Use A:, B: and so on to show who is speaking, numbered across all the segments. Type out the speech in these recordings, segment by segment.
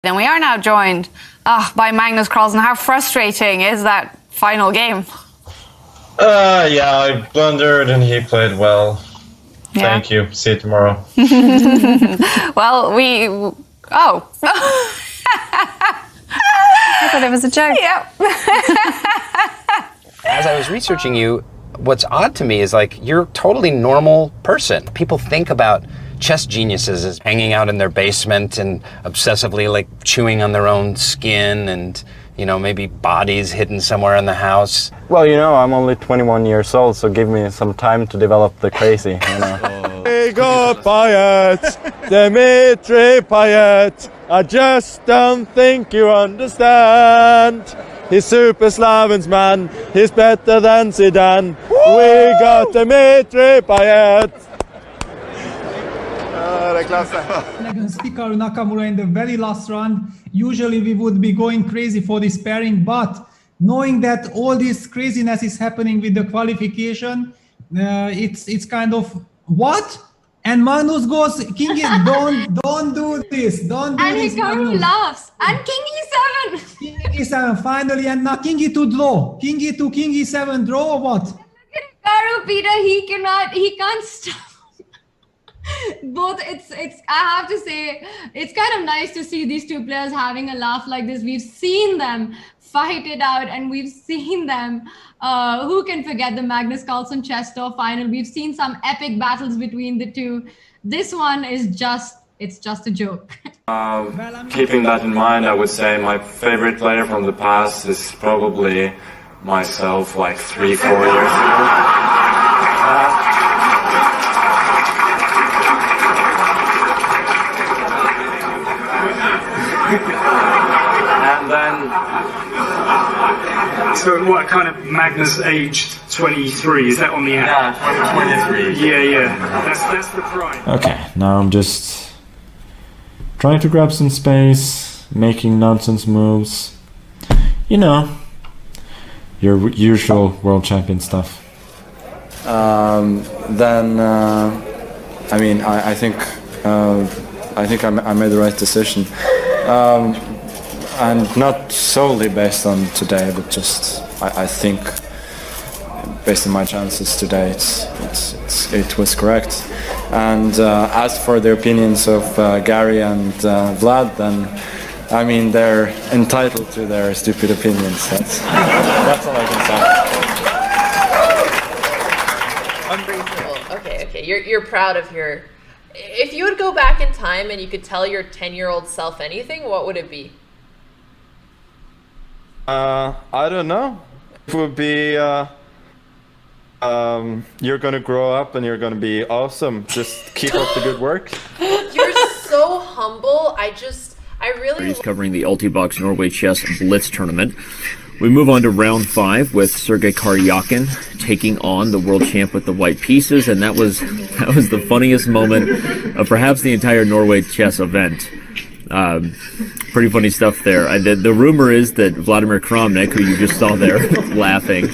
A: And we are now joined by Magnus Carlsen. How frustrating is that final game?
B: Yeah, I blundered and he played well.
A: Yeah.
B: Thank you. See you tomorrow.
A: Well, Oh.
C: I thought it was a joke.
A: Yep.
D: As I was researching you, what's odd to me is like you're a totally normal person. People think about chess geniuses as hanging out in their basement and obsessively like chewing on their own skin and, you know, maybe bodies hidden somewhere in the house.
E: Well, you know, I'm only 21 years old, so give me some time to develop the crazy, you know.
F: We got Payet, Dimitri Payet. I just don't think you understand. He's Super Slavens man, he's better than Zidane. We got Dimitri Payet.
G: Against Hikaru Nakamura in the very last round. Usually we would be going crazy for this pairing, but knowing that all this craziness is happening with the qualification, it's kind of what? And Magnus goes, King don't do this, don't do this.
C: And Hikaru laughs. And King E7.
G: King E7 finally, and now King E2 draw. King E2, King E7 draw or what?
C: Look at Hikaru, Peter. He can't stop. Both, it's I have to say, it's kind of nice to see these two players having a laugh like this. We've seen them fight it out, and we've seen them, who can forget the Magnus Carlsen chess tour final? We've seen some epic battles between the two. This one is it's just a joke.
B: Keeping that in mind, I would say my favorite player from the past is probably myself, like 3-4 years ago. And then...
H: So what, kind of Magnus aged 23, is that on the app?
B: Yeah, 23.
H: Yeah. That's the prime.
F: Okay, now I'm just trying to grab some space, making nonsense moves. You know, your usual world champion stuff.
E: I mean, I think I made the right decision. And not solely based on today, but just I think based on my chances today, it was correct. And as for the opinions of Gary and Vlad, then I mean they're entitled to their stupid opinions. That's all I can say.
I: Unreasonable. Okay. You're proud of your. If you would go back in time and you could tell your 10-year-old self anything, what would it be?
F: I don't know. It would be, you're gonna grow up and you're gonna be awesome. Just keep up the good work.
I: You're so humble. I really...
J: He's covering the Ultibox Norway Chess Blitz Tournament. We move on to round 5 with Sergei Karyakin taking on the world champ with the white pieces, and that was the funniest moment of perhaps the entire Norway chess event. Pretty funny stuff there. The rumor is that Vladimir Kramnik, who you just saw there laughing,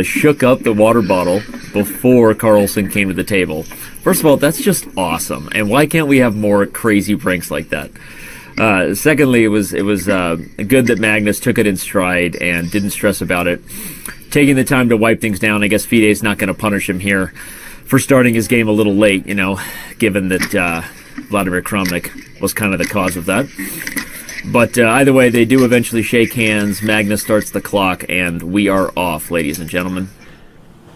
J: shook up the water bottle before Carlsen came to the table. First of all, that's just awesome. And why can't we have more crazy pranks like that? Secondly, it was good that Magnus took it in stride and didn't stress about it. Taking the time to wipe things down, I guess FIDE's not going to punish him here for starting his game a little late, you know, given that Vladimir Kramnik was kind of the cause of that. But either way, they do eventually shake hands. Magnus starts the clock, and we are off, ladies and gentlemen.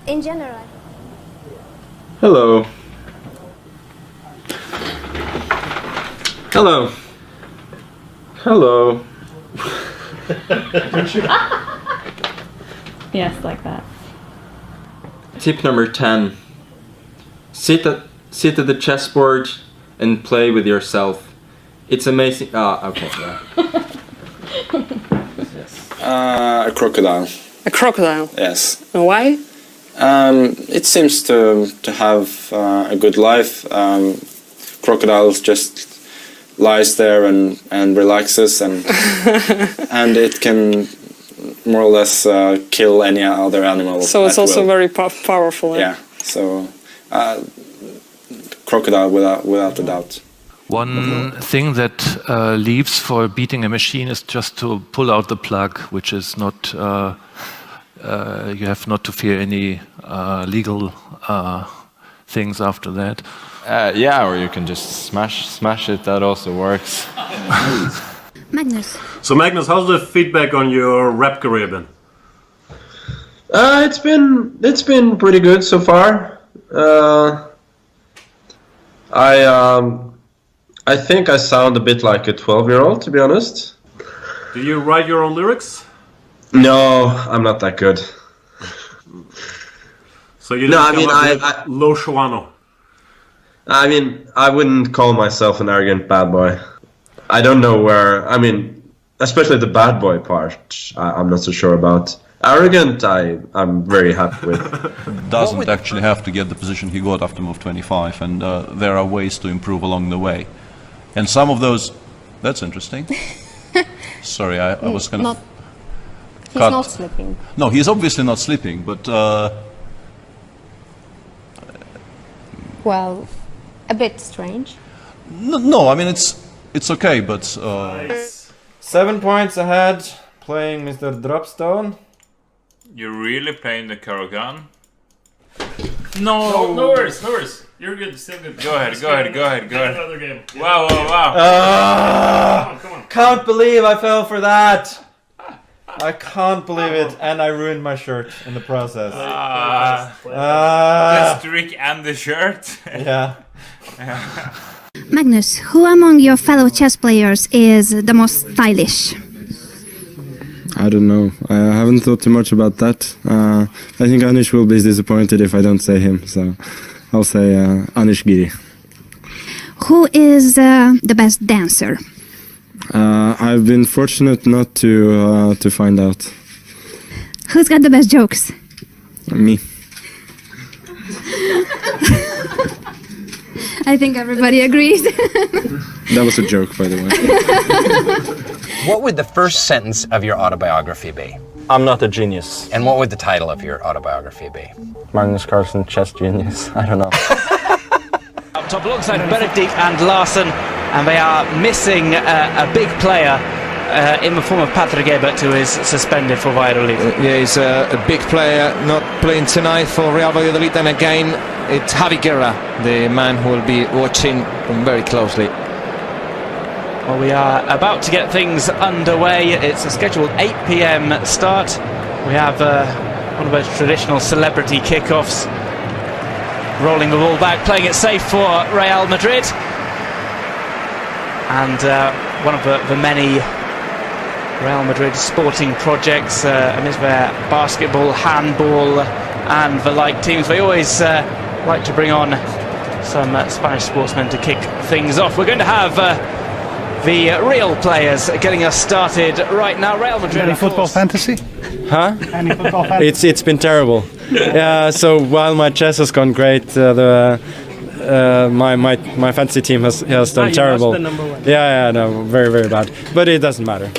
C: In general.
B: Hello. Hello. Hello.
C: Yes, like that.
B: Tip number 10. Sit at the chessboard and play with yourself. It's amazing. Okay. Yeah.
K: A crocodile.
A: A crocodile?
K: Yes.
A: And why?
K: It seems to have a good life. Crocodiles just lies there and relaxes and and it can more or less kill any other animal.
A: So it's also very powerful.
K: Yeah. So crocodile without a doubt.
L: One thing that leaves for beating a machine is just to pull out the plug, which is not, you have not to fear any legal things after that.
F: Yeah, or you can just smash it, that also works.
M: Magnus.
H: So Magnus, how's the feedback on your rap career been?
N: It's been pretty good so far. I think I sound a bit like a 12-year-old, to be honest.
H: Do you write your own lyrics?
N: No, I'm not that good.
H: So you didn't Lo Shuano.
N: I mean, I wouldn't call myself an arrogant bad boy. I don't know where, I mean, especially the bad boy part, I'm not so sure about. Arrogant, I'm very happy with.
O: Doesn't actually have to get the position he got after move 25, and there are ways to improve along the way. And some of those, that's interesting. Sorry, I was kind of...
M: He's not sleeping.
O: No, he's obviously not sleeping, but...
M: Well, a bit strange.
O: No, I mean, it's okay, but...
F: 7 points ahead, playing Mr. Dropstone.
P: You're really playing the Karagan? No worries. You're good, still good. Go ahead.
H: Another game.
P: Wow.
H: Come on.
F: Can't believe I fell for that. I can't believe it, and I ruined my shirt in the process.
P: The streak and the shirt.
F: Yeah.
M: Magnus, who among your fellow chess players is the most stylish?
E: I don't know. I haven't thought too much about that. I think Anish will be disappointed if I don't say him, so I'll say Anish Giri.
M: Who is the best dancer?
E: I've been fortunate not to find out.
M: Who's got the best jokes?
E: Me.
M: I think everybody agrees.
E: That was a joke, by the way.
D: What would the first sentence of your autobiography be?
F: I'm not a genius.
D: And what would the title of your autobiography be?
F: Magnus Carlsen, chess genius. I don't know.
Q: Up top alongside Benedict and Larsen, and they are missing a big player in the form of Patrick Ebert, who is suspended for Valladolid.
R: Yeah, he's a big player, not playing tonight for Real Valladolid, and again it's Javi Guerra, the man who will be watching very closely.
Q: Well, we are about to get things underway. It's a scheduled 8 p.m. start. We have one of those traditional celebrity kickoffs. Rolling the ball back, playing it safe for Real Madrid. And one of the many Real Madrid sporting projects amidst their basketball, handball and the like teams. They always like to bring on some Spanish sportsmen to kick things off. We're going to have the real players getting us started right now. Real Madrid.
S: Any football fantasy?
F: Huh?
S: Any football fantasy?
F: It's been terrible. Yeah. So while my chess has gone great, my fantasy team has done terrible.
S: Lost the number one.
F: Yeah, no, very, very bad. But it doesn't matter.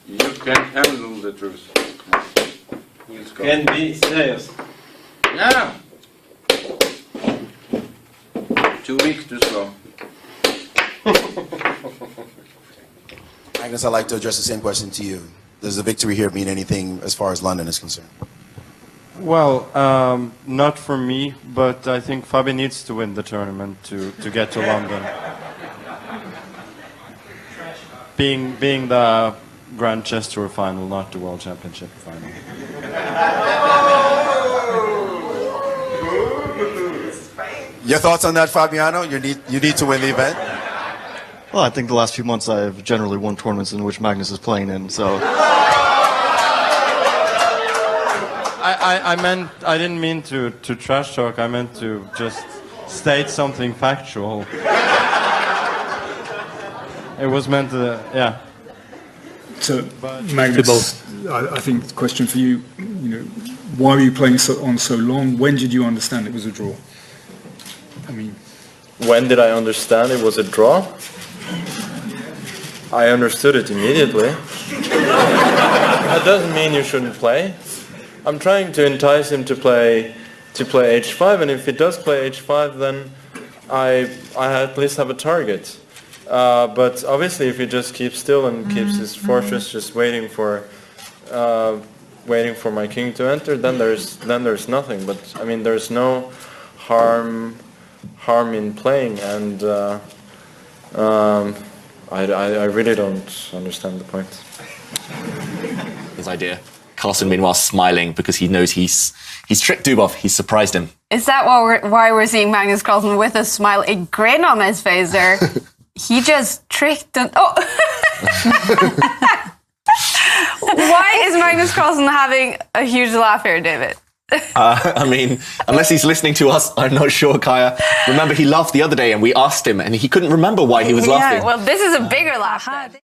T: You can handle the truth.
F: Can be serious.
T: Yeah. Too weak, too slow.
U: Magnus, I'd like to address the same question to you. Does the victory here mean anything as far as London is concerned?
E: Well, not for me, but I think Fabi needs to win the tournament to get to London. Being the Grand Chess Tour final, not the World Championship final.
U: Your thoughts on that, Fabiano? You need to win the event?
V: Well, I think the last few months I've generally won tournaments in which Magnus is playing in, so...
E: I didn't mean to trash talk, I meant to just state something factual. It was meant to, yeah.
W: So, Magnus, I think the question for you, why were you playing on so long? When did you understand it was a draw? I mean...
F: When did I understand it was a draw? I understood it immediately. That doesn't mean you shouldn't play. I'm trying to entice him to play h5, and if he does play h5, then I at least have a target. But obviously, if he just keeps still and keeps his fortress just waiting for my king to enter, then there's nothing. But I mean, there's no harm in playing, and I really don't understand the point.
G: His idea. Carlsen, meanwhile, smiling because he knows he's tricked Dubov. He's surprised him.
A: Is that why we're seeing Magnus Carlsen with a smile, a grin on his face there? He just tricked them. Oh! Why is Magnus Carlsen having a huge laugh here, David?
G: I mean, unless he's listening to us, I'm not sure, Kaya. Remember, he laughed the other day and we asked him and he couldn't remember why he was laughing.
A: Yeah, well, this is a bigger laugh then.